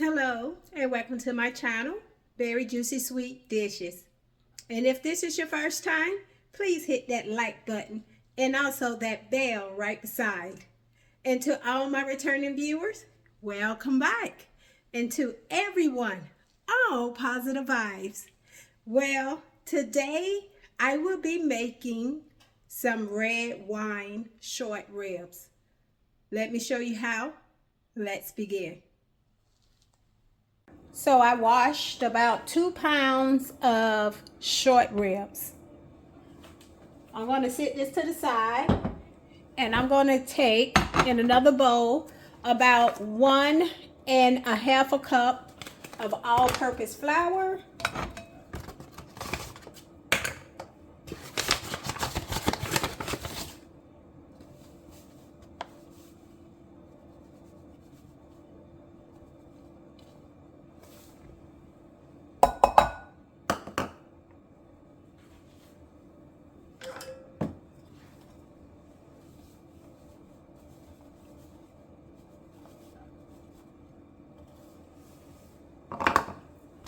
Hello and welcome to my channel, Berryjuicysweet Dishes. And if this is your first time, please hit that like button and also that bell right beside. And to all my returning viewers, welcome back. And to everyone, all positive vibes. Well, today I will be making some red wine short ribs. Let me show you how. Let's begin. So I washed about 2 pounds of short ribs. I'm going to set this to the side and I'm going to take in another bowl about 1.5 cups of all-purpose flour.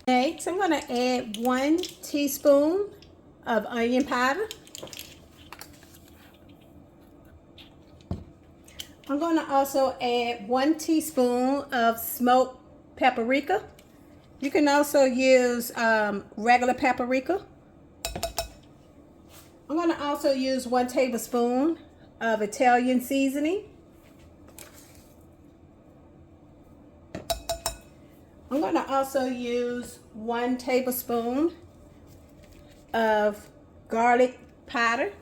Next, I'm going to add 1 teaspoon of onion powder. I'm going to also add 1 teaspoon of smoked paprika. You can also use regular paprika. I'm going to also use 1 tablespoon of Italian seasoning. I'm going to also use 1 tablespoon of garlic powder.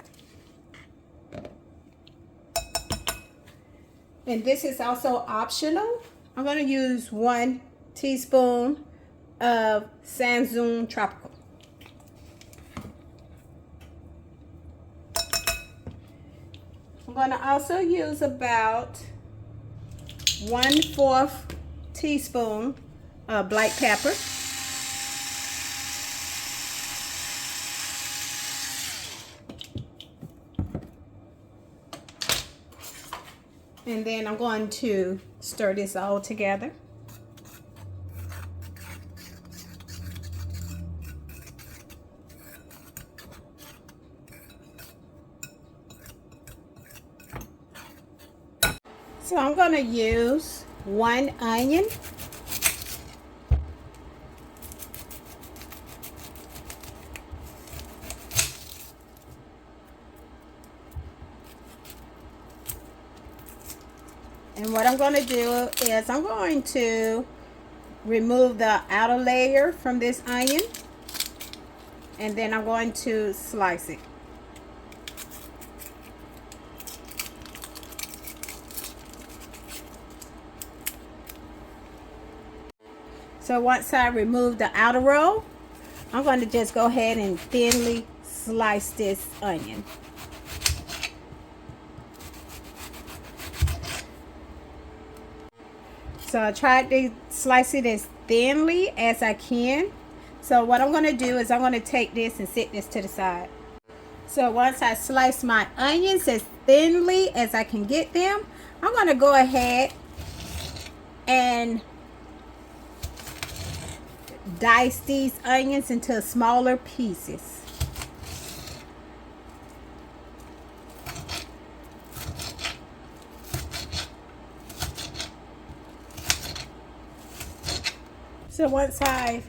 And this is also optional. I'm going to use 1 teaspoon of saźon tropical. I'm going to also use about 1/4 teaspoon black pepper. And then I'm going to stir this all together. So I'm going to use 1 onion. And what I'm going to do is I'm going to remove the outer layer from this onion. And then I'm going to slice it. So once I remove the outer roll, I'm going to just go ahead and thinly slice this onion. So I tried to slice it as thinly as I can. So what I'm going to do is I'm going to take this and set this to the side. So once I slice my onions as thinly as I can get them, I'm going to go ahead and dice these onions into smaller pieces. So once I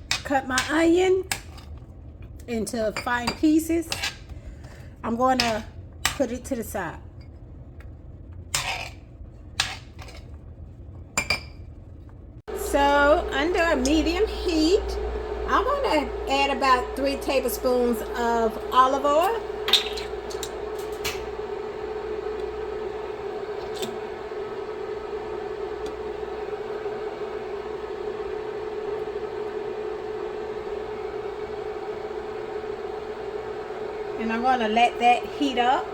cut my onion into fine pieces, I'm going to put it to the side. So under a medium heat, I'm going to add about 3 tablespoons of olive oil. And I'm going to let that heat up.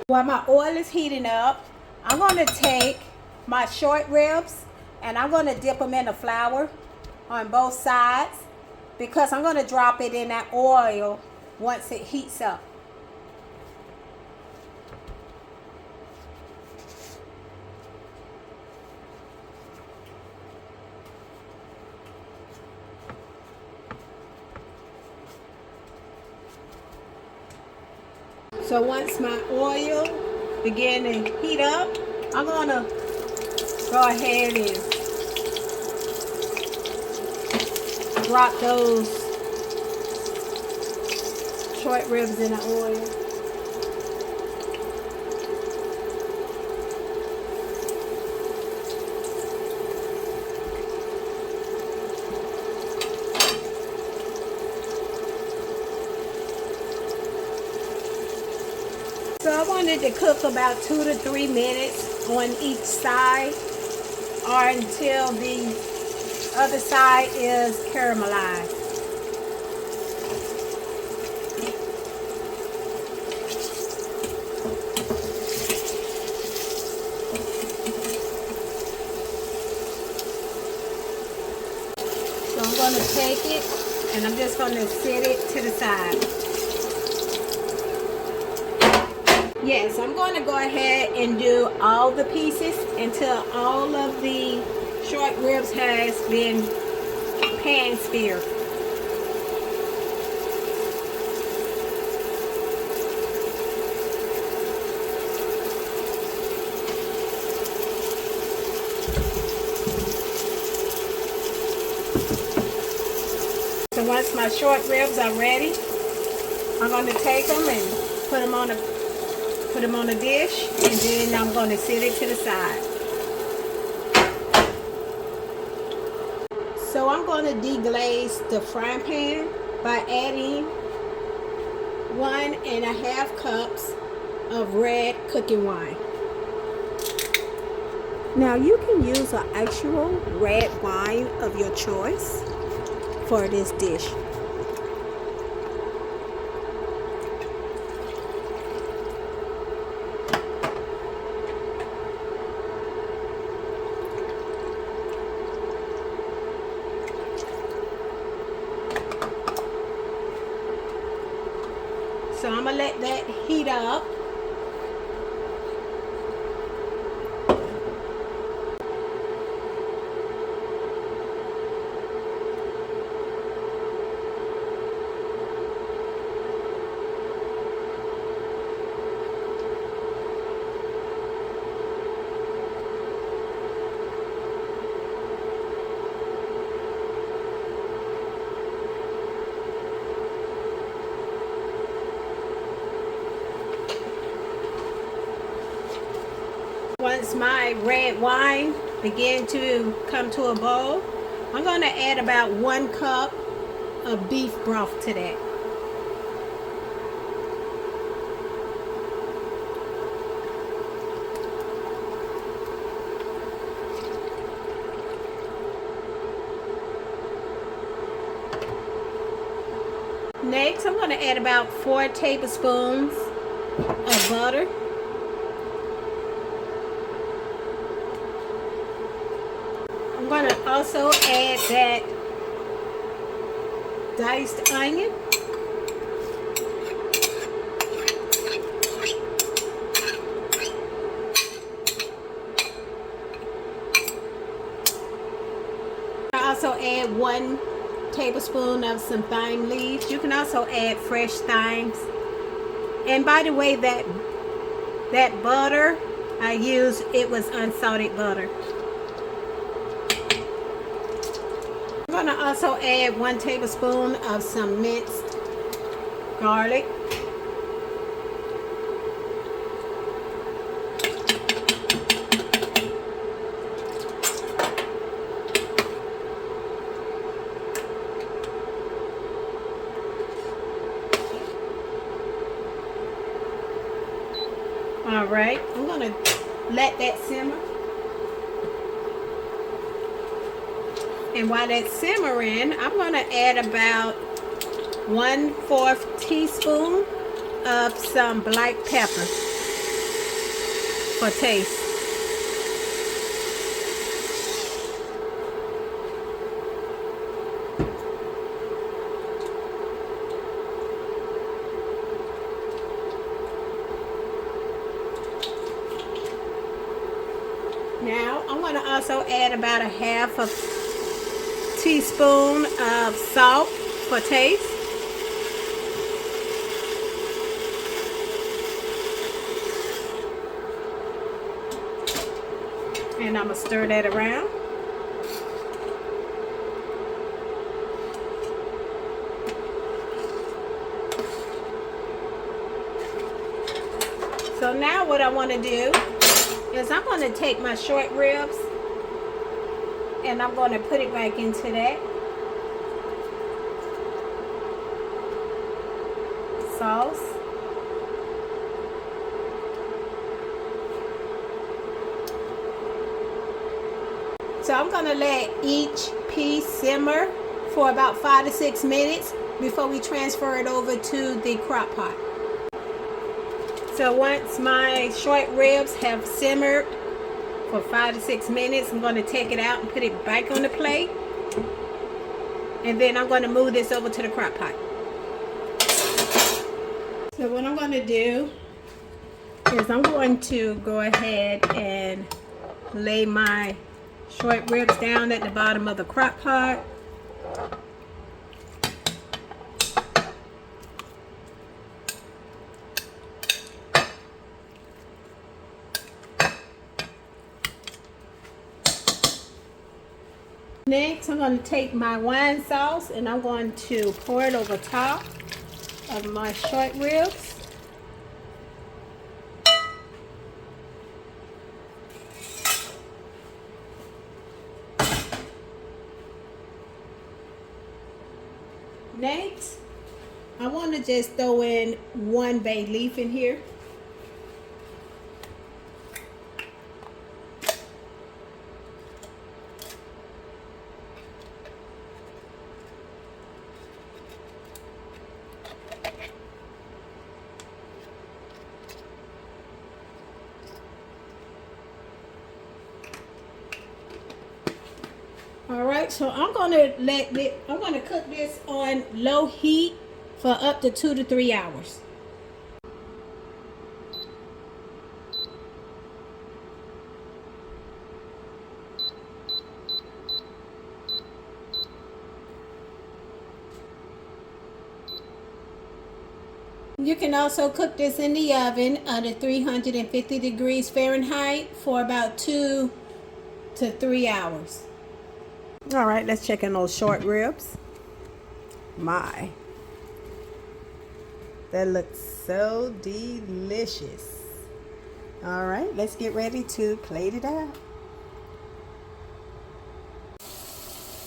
While my oil is heating up, I'm going to take my short ribs and I'm going to dip them in the flour on both sides because I'm going to drop it in that oil once it heats up. So once my oil begin to heat up, I'm gonna go ahead and drop those short ribs in the oil. So I wanted to cook about 2 to 3 minutes on each side, or until the other side is caramelized. So I'm going to take it and I'm just going to set it to the side. Yes, I'm going to go ahead and do all the pieces until all of the short ribs has been pan seared. So once my short ribs are ready, I'm going to take them and put them on a dish, and then I'm going to set it to the side. So I'm going to deglaze the frying pan by adding 1.5 cups of red cooking wine. Now you can use an actual red wine of your choice for this dish. So I'm going to let that heat up. Once my red wine begin to come to a boil, I'm going to add about 1 cup of beef broth to that. Next, I'm going to add about 4 tablespoons of butter. I'm going to also add that diced onion. I also add 1 tablespoon of some thyme leaves. You can also add fresh thymes. And by the way, that butter I used, it was unsalted butter. I'm going to also add 1 tablespoon of some minced garlic. All right, I'm going to let that simmer. And while that's simmering, I'm going to add about 1/4 teaspoon of some black pepper for taste. Now I'm going to also add about 1/2 teaspoon of salt for taste. And I'm going to stir that around. So now what I want to do is I'm going to take my short ribs and I'm going to put it back into that sauce. So I'm going to let each piece simmer for about 5 to 6 minutes before we transfer it over to the crock pot. So once my short ribs have simmered for 5 to 6 minutes, I'm going to take it out and put it back on the plate. And then I'm going to move this over to the crock pot. So what I'm going to do is I'm going to go ahead and lay my short ribs down at the bottom of the crock pot. Next, I'm going to take my wine sauce and I'm going to pour it over top of my short ribs. Next, I want to just throw in 1 bay leaf in here. All right, so I'm going to cook this on low heat for up to 2 to 3 hours. You can also cook this in the oven under 350 degrees Fahrenheit for about 2 to 3 hours. All right, let's check in those short ribs. My, that looks so delicious. All right, let's get ready to plate it out.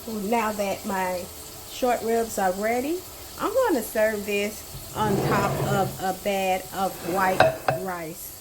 Well, now that my short ribs are ready, I'm going to serve this on top of a bed of white rice.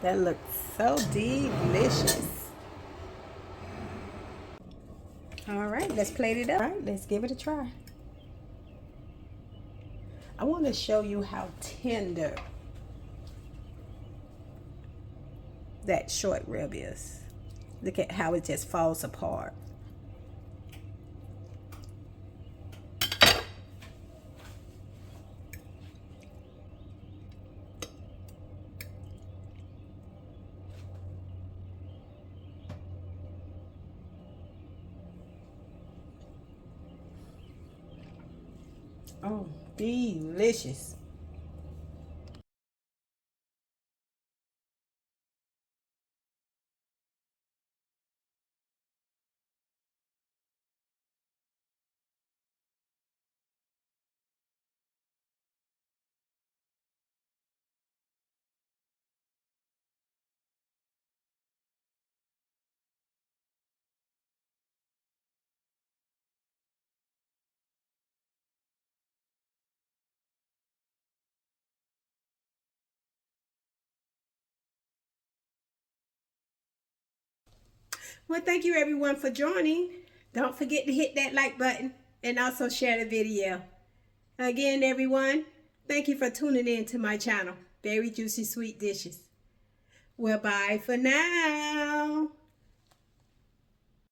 That looks so delicious. All right, let's plate it up. All right, let's give it a try. I want to show you how tender that short rib is. Look at how it just falls apart. Oh, delicious. Well, thank you everyone for joining. Don't forget to hit that like button and also share the video. Again, everyone, thank you for tuning in to my channel, Berry Juicy Sweet Dishes. Well, bye for now.